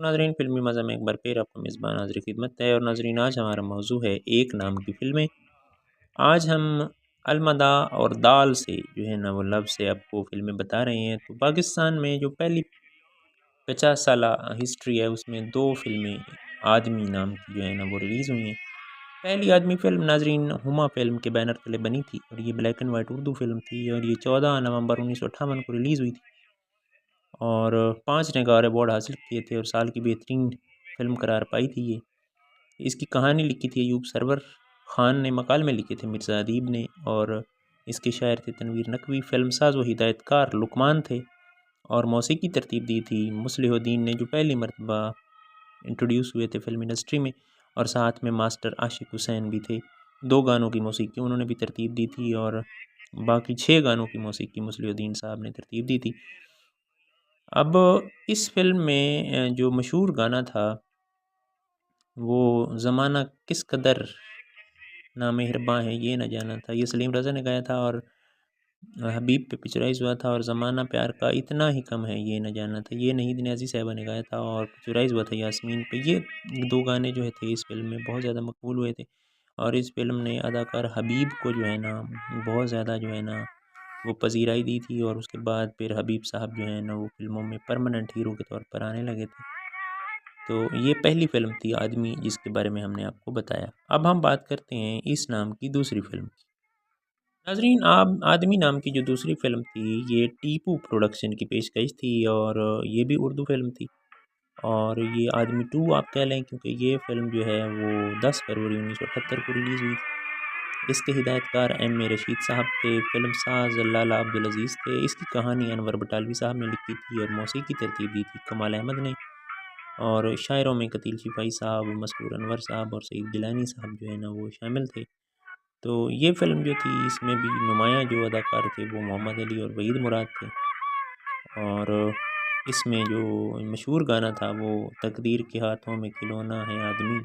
नाज़रीन फ़िल्मी मज़ा में एक बार फिर आपका मेज़बान हाज़िर ख़िदमत है। और नाज़रीन आज हमारा मौज़ू है एक नाम की फ़िल्में। आज हम अलमदा और दाल से जो है ना वो लफ्ज़ से आपको फ़िल्में बता रहे हैं। तो पाकिस्तान में जो पहली 50 साला हिस्ट्री है उसमें 2 फ़िल्में आदमी नाम की जो है ना वो रिलीज़ हुई हैं। पहली आदमी फ़िल्म नाज़रीन हुमा फ़िल्म के बैनर तले बनी थी और ये black and white Urdu film थी और ये 14 नवंबर 1958 को रिलीज़ हुई थी और 5 ने कार अवार्ड हासिल किए थे और साल की बेहतरीन फ़िल्म करार पाई थी ये। इसकी कहानी लिखी थी अयूब सरवर ख़ान ने, मकालमे लिखे थे मिर्ज़ा अदीब ने और इसके शायर थे तनवीर नकवी, फ़िल्मसाज़ व हिदायतकार लुकमान थे और मौसीकी तरतीब दी थी मुस्लिहुद्दीन ने जो पहली मरतबा इंट्रोड्यूस हुए थे फ़िल्म इंडस्ट्री में और साथ में मास्टर आशिक हुसैन भी थे। 2 गानों की मौसीकी उन्होंने भी तरतीब दी थी और बाकी 6 गानों की मौसीकी मुस्लिहुद्दीन साहब ने तरतीब दी थी। अब इस फ़िल्म में जो मशहूर गाना था वो ज़माना किस कदर नामेहरबां है ये न जाना था, ये सलीम रज़ा ने गाया था और हबीब पे पिक्चराइज़ हुआ था। और ज़माना प्यार का इतना ही कम है ये न जाना था, ये नहीद नियाज़ी साहिबा ने गाया था और पिक्चराइज़ हुआ था यास्मीन पे। ये 2 गाने जो है थे इस फ़िल्म में बहुत ज़्यादा मकबूल हुए थे और इस फ़िल्म ने अदाकार हबीब को जो है ना बहुत ज़्यादा जो है ना वो पज़ीराई दी थी और उसके बाद फिर हबीब साहब जो है ना वो फ़िल्मों में परमानेंट हीरो के तौर पर आने लगे थे। तो ये पहली फ़िल्म थी आदमी जिसके बारे में हमने आपको बताया। अब हम बात करते हैं इस नाम की दूसरी फ़िल्म की। नाज़रीन आदमी नाम की जो दूसरी फ़िल्म थी ये टीपू प्रोडक्शन की पेशकश थी और ये भी उर्दू फ़िल्म थी और ये आदमी 2 आप कह लें क्योंकि ये फ़िल्म जो है वो 10 फरवरी 1978 को रिलीज़ हुई थी। इसके हिदायतकार एम ए रशीद साहब थे, फ़िल्मसाज़ लाला अब्दुल अज़ीज़ थे। इसकी कहानी अनवर बटालवी साहब ने लिखी थी और मौसीकी तरतीब दी थी कमाल अहमद ने और शायरों में कतील शिफ़ाई साहब, मसरूर अनवर साहब और सईद गिलानी साहब जो है ना वो शामिल थे। तो ये फ़िल्म जो थी इसमें भी नुमायाँ जो अदाकार थे वो मोहम्मद अली और वहीद मुराद थे और इसमें जो मशहूर गाना था वो तकदीर के हाथों में खिलौना है आदमी,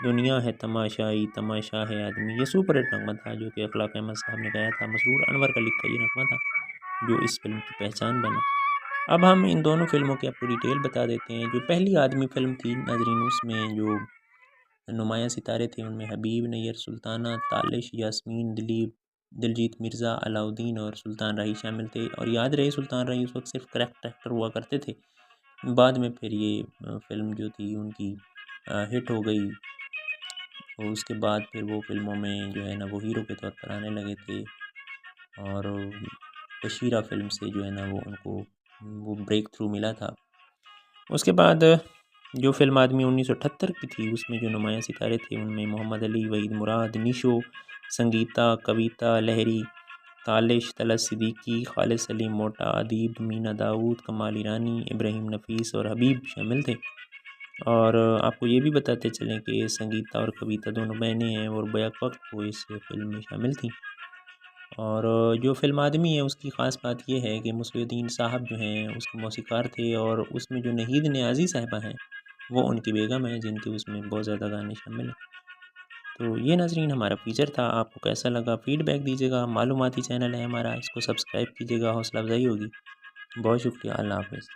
दुनिया है तमाशाई तमाशा है आदमी। ये सुपर हिट नगमा था जो कि अखलाक अहमद साहब ने गाया था, मसरूर अनवर का लिखा ये नगमा था जो इस फ़िल्म की पहचान बना। अब हम इन दोनों फ़िल्मों की आपको डिटेल बता देते हैं। जो पहली आदमी फ़िल्म थी नाज़रीन उसमें जो नुमायाँ सितारे थे उनमें हबीब, नैयर सुल्ताना, तालिश, यास्मीन, दिलीप, दिलजीत मिर्ज़ा, अलाउद्दीन और सुल्तान राही शामिल थे। और याद रहे सुल्तान राही उस वक्त सिर्फ करैक्टर एक्टर हुआ करते थे। बाद में फिर ये फ़िल्म जो थी उनकी हिट हो गई और उसके बाद फिर वो फ़िल्मों में जो है ना वो हीरो के तौर पर आने लगे थे और बशीरा फ़िल्म से जो है ना वो उनको वो ब्रेक थ्रू मिला था। उसके बाद जो फ़िल्म आदमी 1978 की थी उसमें जो नुमायाँ सितारे थे उनमें मोहम्मद अली, वहीद मुराद, निशो, संगीता, कविता, लहरी, तालिश, तलत सिद्दीकी, खालिद सलीम मोटा, अदीब, मीना दाऊद, कमाल ईरानी, इब्राहिम नफ़ीस और हबीब शामिल थे। और आपको ये भी बताते चलें कि संगीता और कविता दोनों बहनें हैं और बैक वक्त वो इस फ़िल्म में शामिल थीं। और जो फ़िल्म आदमी है उसकी ख़ास बात ये है कि मुस्लिहुद्दीन साहब जो हैं उसके मौसीक़ार थे और उसमें जो नहीद नियाज़ी साहिबा हैं वो उनकी बेगम हैं जिनके उसमें बहुत ज़्यादा गाने शामिल हैं। तो ये नाज़रीन हमारा फ़ीचर था, आपको कैसा लगा फ़ीडबैक दीजिएगा। मालूमाती चैनल है हमारा, इसको सब्सक्राइब कीजिएगा, हौसला अफ़ज़ाई होगी। बहुत शुक्रिया, अल्लाह हाफ़िज़।